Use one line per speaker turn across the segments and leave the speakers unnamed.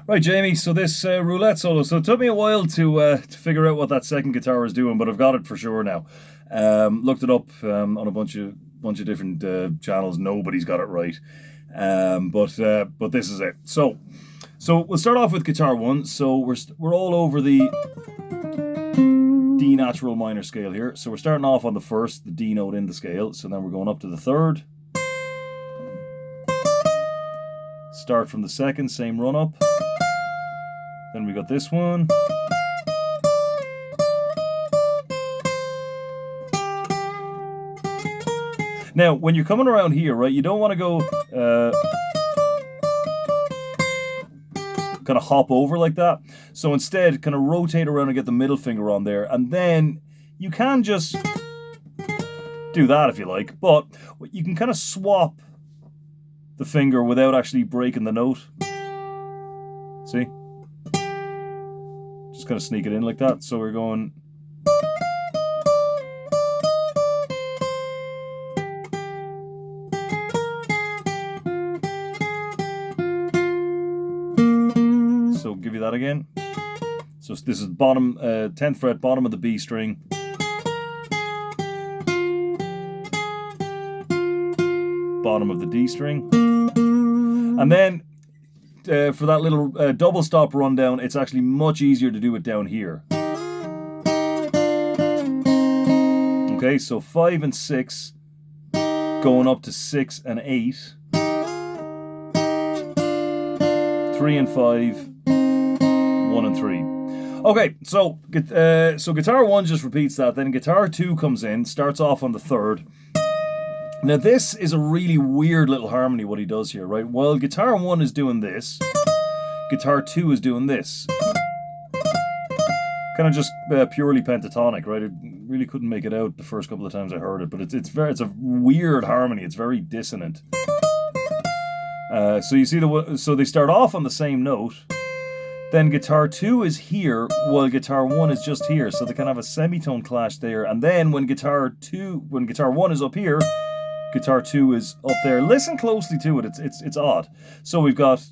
Right, Jamie. So this roulette solo. So it took me a while to figure out what that second guitar is doing, but I've got it for sure now. Looked it up on a bunch of different channels. Nobody's got it right, but this is it. So we'll start off with guitar one. So we're all over the D natural minor scale here. So we're starting off on the first, the D note in the scale. So then we're going up to the third. Start from the second, same run up. Then we got this one. Now, when you're coming around here, right, you don't want to go kind of hop over like that. So instead, kind of rotate around and get the middle finger on there. And then you can just do that if you like. But you can kind of swap the finger without actually breaking the note. See? Just kind of sneak it in like that. So we're going... So give you that again. So this is bottom, 10th fret, bottom of the B string. Bottom of the D string. And then for that little double stop rundown, it's actually much easier to do it down here. Okay, so 5 and 6 going up to 6 and 8. 3 and 5, 1 and 3. Okay, so guitar 1 just repeats that. Then guitar 2 comes in, starts off on the third. Now this is a really weird little harmony what he does here, right? While guitar 1 is doing this, guitar 2 is doing this. Kind of just purely pentatonic, right? I really couldn't make it out the first couple of times I heard it, but it's a weird harmony. It's very dissonant. So you see so they start off on the same note. Then guitar 2 is here while guitar 1 is just here. So they kind of have a semitone clash there. And then when guitar 1 is up here, guitar 2 is up there. Listen closely to it. It's odd. So we've got 2,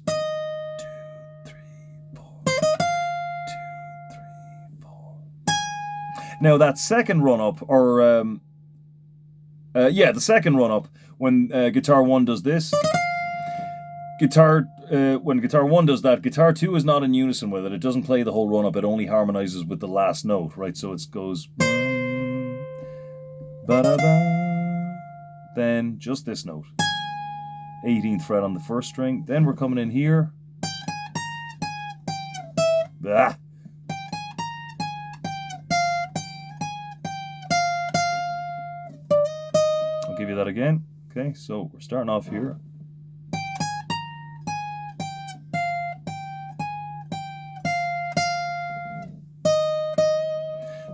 3, 4, 2, 3, 4. Now that second run up, or the second run up, when guitar 1 does this, when guitar 1 does that, guitar 2 is not in unison with it. It doesn't play the whole run up. It only harmonizes with the last note, right? So it goes ba-da-ba. Then just this note, 18th fret on the first string. Then we're coming in here. Ah. I'll give you that again. Okay, so we're starting off here.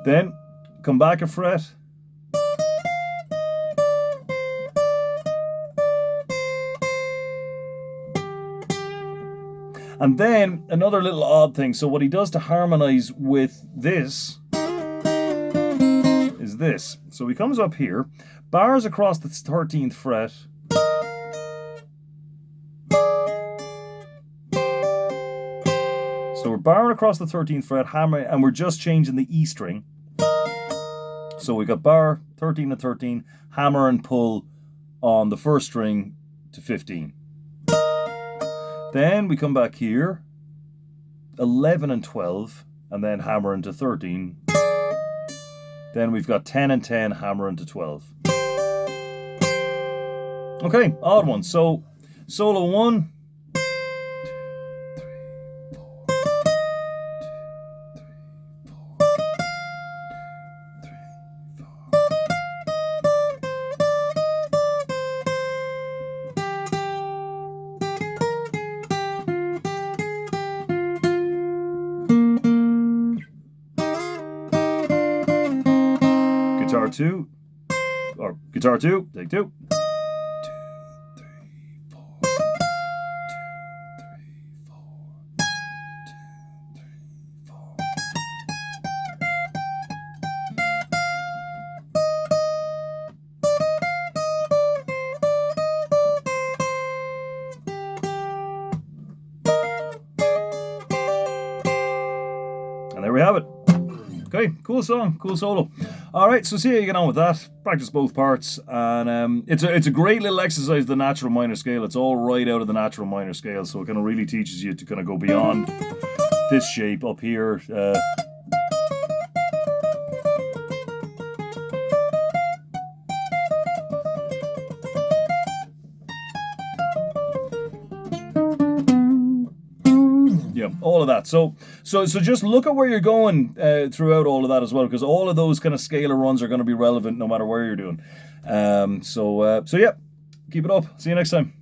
Then come back a fret. And then another little odd thing. So what he does to harmonize with this is this. So he comes up here, bars across the 13th fret. So we're barring across the 13th fret, hammering, and we're just changing the E string. So we got bar 13 and 13, hammer and pull on the first string to 15. Then we come back here, 11 and 12, and then hammer into 13. Then we've got 10 and 10, hammer into 12. Okay, odd one. So solo 1. Guitar 2, or guitar 2, take 2. 2, 3, 4. 2, 3, 4. 2, 3, 4. there we have it. Okay, cool song, cool solo. All right, so see how you get on with that. Practice both parts, and it's a great little exercise. The natural minor scale. It's all right out of the natural minor scale, so it kind of really teaches you to kind of go beyond this shape up here. Yeah, all of that. So just look at where you're going throughout all of that as well, because all of those kind of scalar runs are going to be relevant no matter where you're doing. So yeah, keep it up. See you next time.